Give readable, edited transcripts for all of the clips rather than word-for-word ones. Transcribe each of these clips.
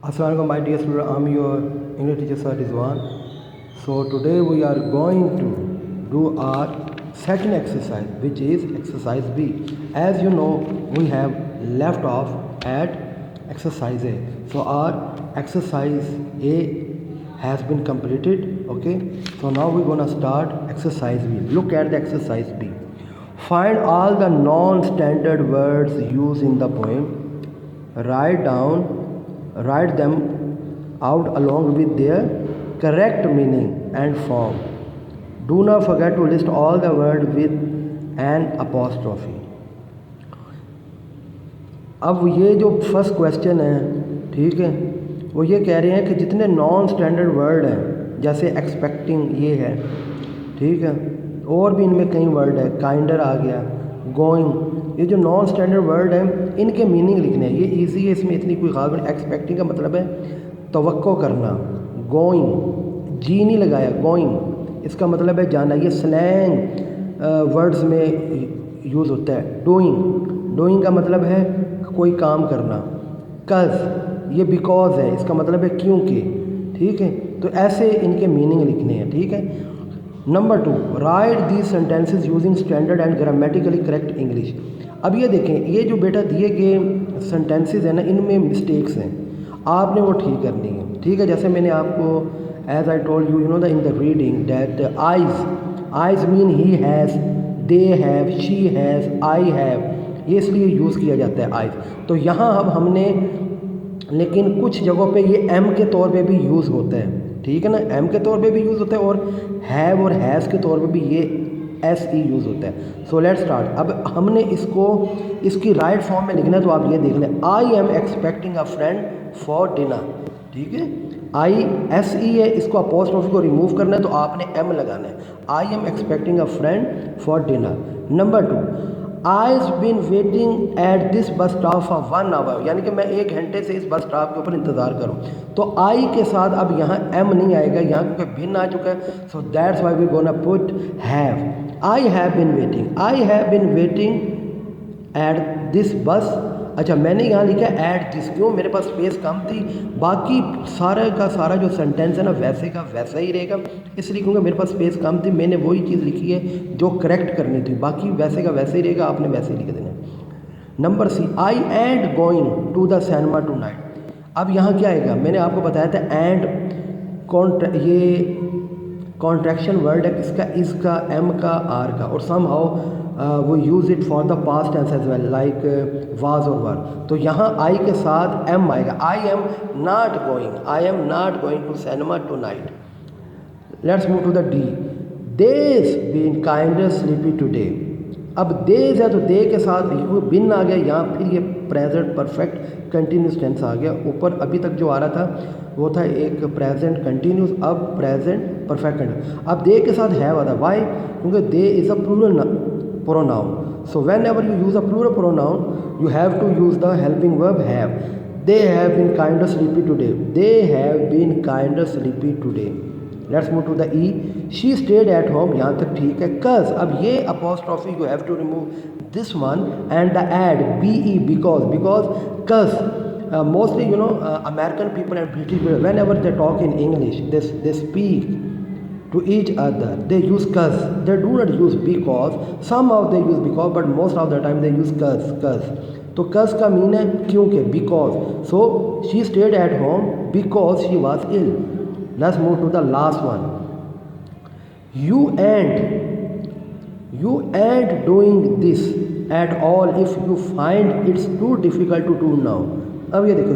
Assalamualaikum my dear student, I'm your English teacher Sir Rizwan. So today we are going to do our second exercise, which is exercise B. As you know, we have left off at exercise A. So our exercise A has been completed. Okay, so now we're gonna start exercise B. Look at the exercise B. Find all the non-standard words used in the poem. Write them out along with their correct meaning and form. Do not forget to list all the words with an apostrophe. अब ये जो first question है, ठीक है, वो ये कह रहे हैं कि जितने नॉन स्टैंडर्ड वर्ड हैं, जैसे एक्सपेक्टिंग ये है, ठीक है, और भी इनमें कई वर्ड है, काइंडर आ गया, गोइंग, ये जो नॉन स्टैंडर्ड वर्ड हैं इनके मीनिंग लिखने हैं। ये इजी है, इसमें इतनी कोई खास नहीं। एक्सपेक्टिंग का मतलब है तवक्को करना, गोइंग जी नहीं लगाया, गोइंग इसका मतलब है जाना। ये स्लैंग वर्ड्स में यूज़ होता है। डूइंग का मतलब है कोई काम करना। कज़ ये बिकॉज है, इसका मतलब है क्योंकि, ठीक है। तो ऐसे इनके मीनिंग लिखने हैं, ठीक है। Number 2, right these sentences using standard and grammatically correct English. अब ये देखें, ये जो बेटा दिए गए सेंटेंसेज हैं ना, इनमें मिस्टेक्स हैं, आपने वो ठीक करनी है, ठीक है। जैसे मैंने आपको as I told you know the in the reading that eyes mean he has, they have, she has, I have, ये इसलिए यूज़ किया जाता है आइज। तो यहाँ अब हमने, लेकिन कुछ जगहों पे ये एम के तौर पे भी यूज़ होता है, ठीक है ना, एम के तौर पे भी यूज़ होता है, और हैव और हैज़ के तौर पे भी ये एस ई यूज़ होता है। So let's start. अब हमने इसको इसकी राइट फॉर्म में लिखना है, तो आप ये देख लें, आई am expecting a friend for dinner, ठीक है। आई एस ई है, इसको अपोस्ट्रोफी को रिमूव करना है, तो आपने एम लगाना है। I am expecting a friend for dinner. Number 2, I been waiting at this bus stop for 1 hour, यानी कि मैं 1 घंटे से इस बस स्टॉप के ऊपर इंतज़ार करूं। तो आई के साथ अब यहाँ एम नहीं आएगा, यहाँ क्योंकि भिन्न आ चुका है। So that's why we gonna put have. I have been waiting at this bus. अच्छा, मैंने यहाँ लिखा एट दिस, क्यों, मेरे पास स्पेस कम थी। बाकी सारा का सारा जो सेंटेंस है ना, वैसे का वैसा ही रहेगा, इसलिए क्योंकि मेरे पास स्पेस कम थी, मैंने वही चीज़ लिखी है जो करेक्ट करनी थी। बाकी वैसे का वैसे ही रहेगा, आपने वैसे ही लिख देना। Number C, I and going to the cinema tonight. अब यहाँ क्या आएगा, मैंने आपको बताया था एंड ये कॉन्ट्रैक्शन वर्ड है किसका, इसका, एम का, आर का, और सम हाउ वो use it for the past tense as well, like was और वर। तो यहाँ आई के साथ एम आएगा। I am not going to cinema tonight. Let's move to the D. Days been kind sleepy today. अब days है तो दे के साथ बिन आ गया, यहाँ फिर ये प्रेजेंट परफेक्ट कंटिन्यूस टेंस आ गया। ऊपर अभी तक जो आ रहा था वो था एक प्रेजेंट कंटिन्यूस, अब प्रेजेंट परफेक्ट कंटिन्यूस। अब दे के साथ हैव आता है, वाई, क्योंकि they is a plural pronoun. So whenever you use a plural pronoun you have to use the helping verb have. They have been kind sleepy today, they have been kind sleepy today. Let's move to the E. She stayed at home, यहाँ तक ठीक है। Cause, अब ये apostrophe you have to remove this one and the ed B E, because cause mostly American people and British people, whenever they talk in English, they speak to each other, they use cuz, they do not use because. Somehow they use because, but most of the time they use cuz. तो cuz का mean है क्योंकि, because. So she stayed at home because she was ill. Let's move to the last one. You ain't doing this at all if you find it's too difficult to do now. अब ये देखो,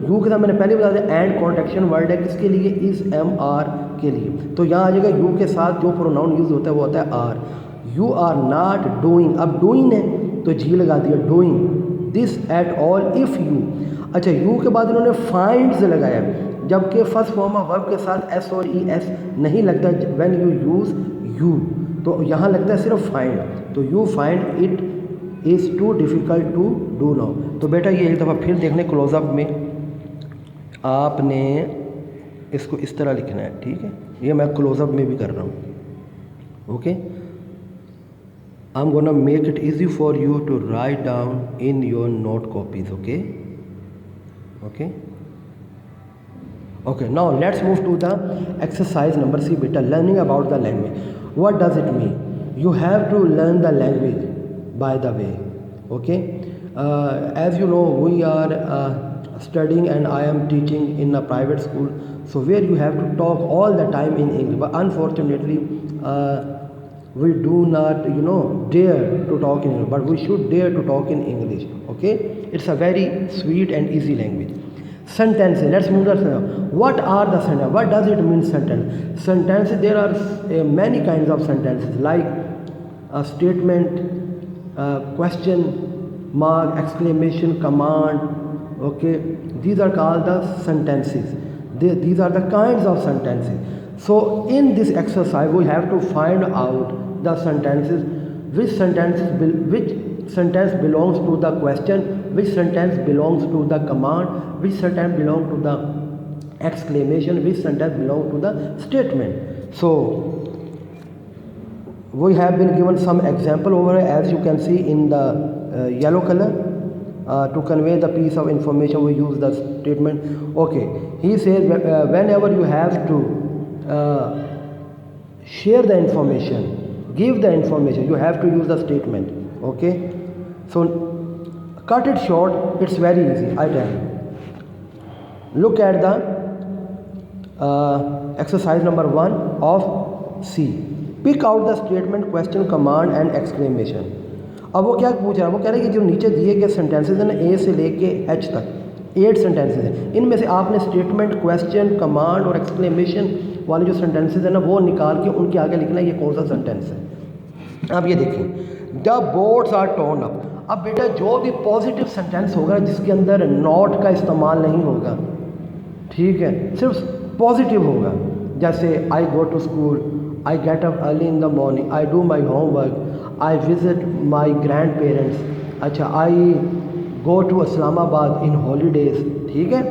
you के साथ मैंने पहले बता दिया and contraction word है किसके लिए, इस एम आर के लिए। तो यहाँ आ जाएगा यू के साथ जो प्रोनाउन यूज होता है वो होता है are. You are not doing, अब डूइंग है तो जी लगा दिया, doing this at all if you. अच्छा, यू के बाद इन्होंने फाइंड्स लगाया, जबकि फर्स्ट फॉर्म ऑफ वर्ब के साथ एस और ई एस नहीं लगता व्हेन यू यूज़ यू, तो यहाँ लगता है सिर्फ फाइंड। तो you find it is too difficult to do now. तो बेटा ये एक दफ़ा फिर देखने क्लोजअप में आपने इसको इस तरह लिखना है, ठीक है। ये मैं क्लोजअप में भी कर रहा हूँ, okay. I am gonna make it easy for you to write down in your note copies, okay. Okay, now let's move to the exercise number C, beta, learning about the language. What does it mean? You have to learn the language, by the way. Okay, as you know, we are studying and I am teaching in a private school, so where you have to talk all the time in English, but unfortunately we do not dare to talk in English, but we should dare to talk in English. Okay, it's a very sweet and easy language. Sentences, let's move to sentence. What are the sentences? What does it mean, sentence? Sentences, there are many kinds of sentences, like a statement, question mark, exclamation, command. Okay, these are called the sentences. These are the kinds of sentences. So in this exercise we have to find out the sentences, which sentence belongs to the question, which sentence belongs to the command, which sentence belongs to the exclamation, which sentence belongs to the statement. So we have been given some example over here, as you can see in the yellow color. To convey the piece of information we use the statement. Okay, he says whenever you have to share the information, give the information, you have to use the statement. Okay, so cut it short, it's very easy, I tell you. Look at the exercise number 1 of C. Pick out the statement, question, command and exclamation. अब वो क्या पूछ रहा है, वो कह रहा है कि जो नीचे दिए गए सेंटेंसेज हैं ना, ए से लेके एच तक 8 सेंटेंसेज हैं, इनमें से आपने स्टेटमेंट, क्वेश्चन, कमांड और एक्सक्लेमेशन वाले जो सेंटेंसेज हैं ना, वो निकाल के उनके आगे लिखना है ये कौन सा सेंटेंस है। अब ये देखिए, the boards are torn up. अब बेटा जो भी पॉजिटिव सेंटेंस होगा जिसके अंदर नॉट का इस्तेमाल नहीं होगा, ठीक है, सिर्फ पॉजिटिव होगा, जैसे I go to school, I get up early in the morning, I do my homework, I visit my grand parents, अच्छा I go to Islamabad in holidays, ठीक है,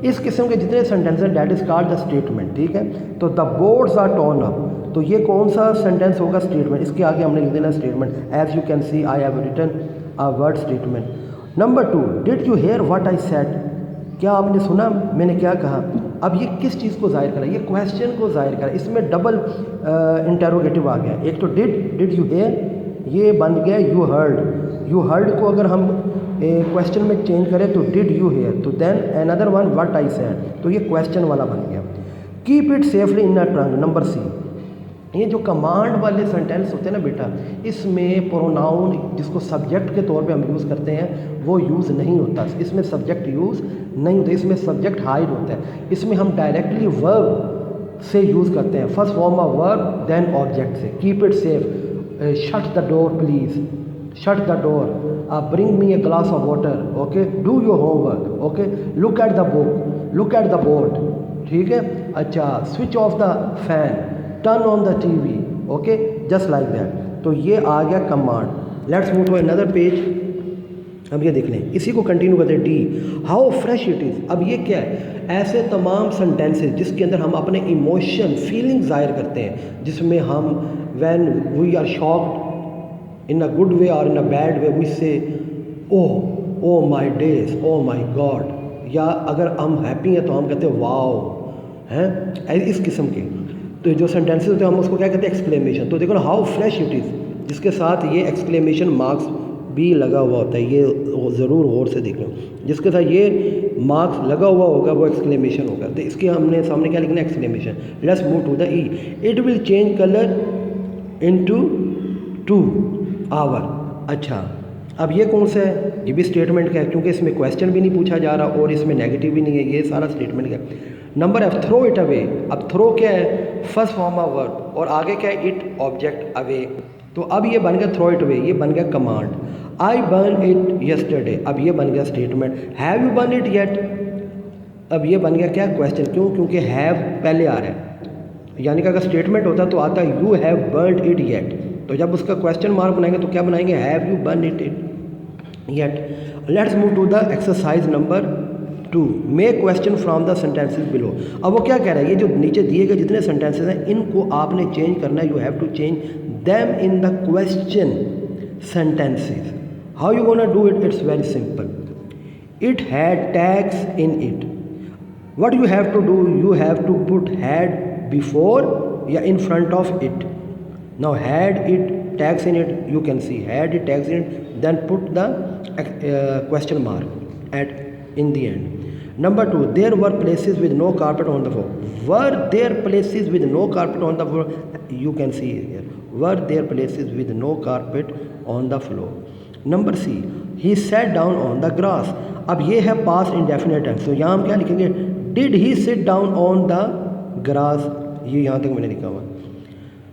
इस किस्म के जितने सेंटेंस हैं that is called the statement, ठीक है। तो the boards are torn up, तो ये कौन सा सेंटेंस होगा, स्टेटमेंट, इसके आगे हमने लिख देना statement. As you can see I have written a word statement. Number 2, did you hear what I said, क्या आपने सुना मैंने क्या कहा। अब ये किस चीज़ को जाहिर करा, ये क्वेश्चन को जाहिर करा, इसमें डबल इंटरोगेटिव आ गया। एक तो डिड यू हेयर, ये बन गया यू हर्ड। यू हर्ड को अगर हम क्वेश्चन में चेंज करें तो डिड यू हेयर, तो then another one what I said, तो ये क्वेश्चन वाला बन गया। Keep it safely in a trunk, number C. ये जो कमांड वाले सेंटेंस होते हैं ना बेटा, इसमें प्रोनाउन जिसको सब्जेक्ट के तौर पे हम यूज़ करते हैं वो यूज़ नहीं होता, इसमें सब्जेक्ट यूज़ नहीं होता, इसमें सब्जेक्ट हाइड होता है। इसमें हम डायरेक्टली वर्ब से यूज़ करते हैं, first form of verb then object से। Keep it safe, shut the door please, shut the door, bring me a glass of water, okay, do your homework, okay, look at the book, look at the board, ठीक है, अच्छा, switch off the fan, turn on the TV, okay, just like that। तो ये आ गया command. Let's move to another page. अब ये देख लें, इसी को कंटिन्यू करते हैं। D, how fresh it is. अब ये क्या है, ऐसे तमाम सेंटेंसेस जिसके अंदर हम अपने इमोशन, फीलिंग जाहिर करते हैं, जिसमें हम when we are shocked in a good way और in a bad way we say oh my days, oh my God, या अगर हम हैप्पी हैं तो हम कहते हैं वाओ, हैं, इस किस्म के। तो जो सेंटेंसेस होते हैं हम उसको क्या कहते हैं, एक्सक्लेमेशन। तो देखो ना, हाउ फ्रेश इट इज़, जिसके साथ ये एक्सक्लेमेशन मार्क्स भी लगा हुआ होता है, ये ज़रूर गौर से देख लो, जिसके साथ ये मार्क्स लगा हुआ होगा वो एक्सक्लेमेशन होगा। तो इसके हमने सामने क्या लिखना है, exclamation. Let's move to the E, it will change colour into 2 hour. अच्छा, अब ये कौन सा है, ये भी स्टेटमेंट का है, क्योंकि इसमें क्वेश्चन भी नहीं पूछा जा रहा और इसमें नेगेटिव भी नहीं है, ये सारा स्टेटमेंट का। Number F, throw it away. अब थ्रो क्या है, फर्स्ट फॉर्म ऑफ वर्ब, और आगे क्या है, इट ऑब्जेक्ट अवे। तो अब ये बन गया थ्रो इट अवे, ये बन गया command. I burn it yesterday, अब ये बन गया statement. Have you burn it yet, अब ये बन गया क्या, क्वेश्चन। क्यों, क्योंकि हैव पहले आ रहा है, यानी कि अगर स्टेटमेंट होता तो आता you have burn it yet, तो जब उसका क्वेश्चन मार्क बनाएंगे तो क्या बनाएंगे, have you burn it yet. Let's move to the exercise number 2, make question from the sentences below. अब वो क्या कह रहा है, ये जो नीचे दिए गए जितने सेंटेंसेस हैं इनको आपने चेंज करना है, you have to change them in the question sentences. How you gonna do it? It's very simple. It had tags in it. What you have to do, you have to put had before या in front of it. Now had it tags in it, you can see had it tags in it, then put the question mark at in the end. Number 2, there were places with no carpet on the floor. Were there places with no carpet on the floor? You can see here. Were there places with no carpet on the floor? Number C, he sat down on the grass. अब ये है past indefinite tense, तो यहाँ हम क्या लिखेंगे? Did he sit down on the grass? ये यहाँ तक मैंने लिखा हुआ.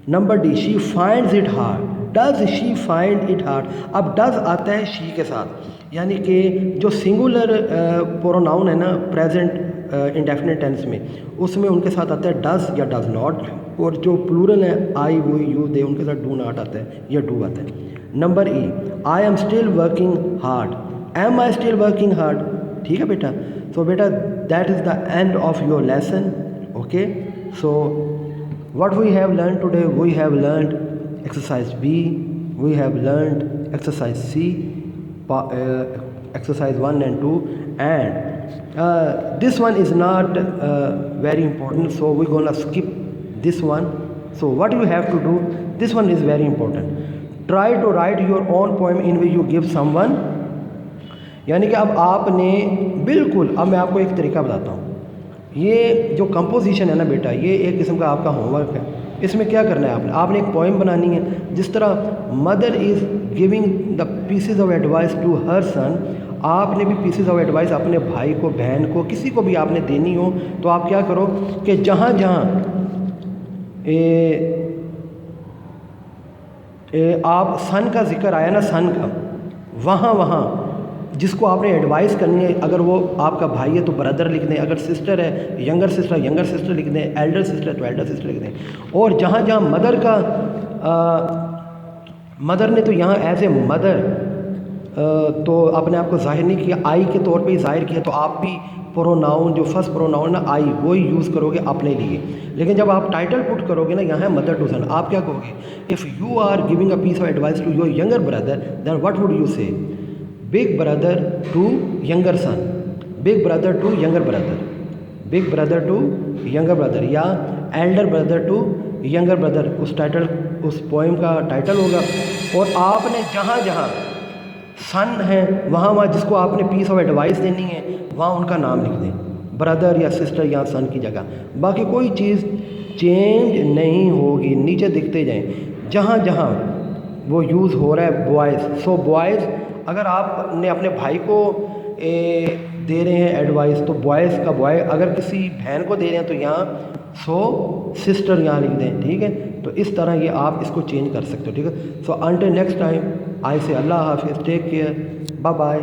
Number D, she finds it hard. Does she find it hard. अब डज आता है शी के साथ, यानी कि जो सिंगुलर प्रोनाउन है ना प्रेजेंट इंडेफिनिट टेंस में, उसमें उनके साथ आता है डज या डज नॉट, और जो प्लूरल है आई वो यू दे, उनके साथ डू नॉट आता है या डू आता है. Number E, I am still working hard. Am I still working hard. ठीक है बेटा. सो बेटा that is the end of your lesson. Okay, so what we have learned today, we have learned exercise B, we have learned exercise C, exercise 1 and 2, and this one is not very important, so we're gonna skip this one. So what you have to do, this one is very important. Try to write your own poem in which you give someone, यानी कि अब आपने बिल्कुल, अब मैं आपको एक तरीका बताता हूँ. ये जो कंपोजिशन है ना बेटा, ये एक किस्म का आपका होमवर्क है. इसमें क्या करना है, आपने एक पोइम बनानी है. जिस तरह mother is giving the pieces of advice to her son, आपने भी पीसेस ऑफ एडवाइस अपने भाई को, बहन को, किसी को भी आपने देनी हो, तो आप क्या करो कि जहाँ जहाँ आप सन का जिक्र आया ना, सन का, वहाँ वहाँ जिसको आपने एडवाइस करनी है, अगर वो आपका भाई है तो ब्रदर लिख दें, अगर सिस्टर है यंगर सिस्टर लिख दें, एल्डर सिस्टर है तो एल्डर सिस्टर लिख दें. और जहाँ जहाँ मदर का मदर ने तो यहाँ एज ए मदर तो अपने आप को जाहिर नहीं किया, आई के तौर पे ही जाहिर किया, तो आप भी प्रोनाउन जो फर्स्ट प्रोनाउन ना आई वो ही यूज़ करोगे अपने लिए. लेकिन जब आप टाइटल पुट करोगे ना, यहाँ है मदर टू सन, आप क्या कहोगे? If you are giving a piece of advice to your younger brother, then what would you say? Big brother to younger son, big brother to younger brother, big brother to younger brother, या elder brother to younger brother. उस title, उस poem का title होगा. और आपने जहाँ जहाँ सन है वहाँ वहाँ जिसको आपने पीस ऑफ एडवाइस देनी है वहाँ उनका नाम लिख दें, ब्रदर या सिस्टर या सन की जगह. बाकी कोई चीज़ चेंज नहीं होगी, नीचे दिखते जाएं जहाँ जहाँ वो यूज़ हो रहा है बॉयज़. सो बॉयज़, अगर आपने अपने भाई को दे रहे हैं एडवाइस तो बॉयज़ का बॉय, अगर किसी बहन को दे रहे हैं तो यहाँ सो सिस्टर यहाँ लिख दें. ठीक है, तो इस तरह ये आप इसको चेंज कर सकते हो. ठीक है, so until next time I से अल्लाह हाफिज़, टेक केयर, बाय बाय.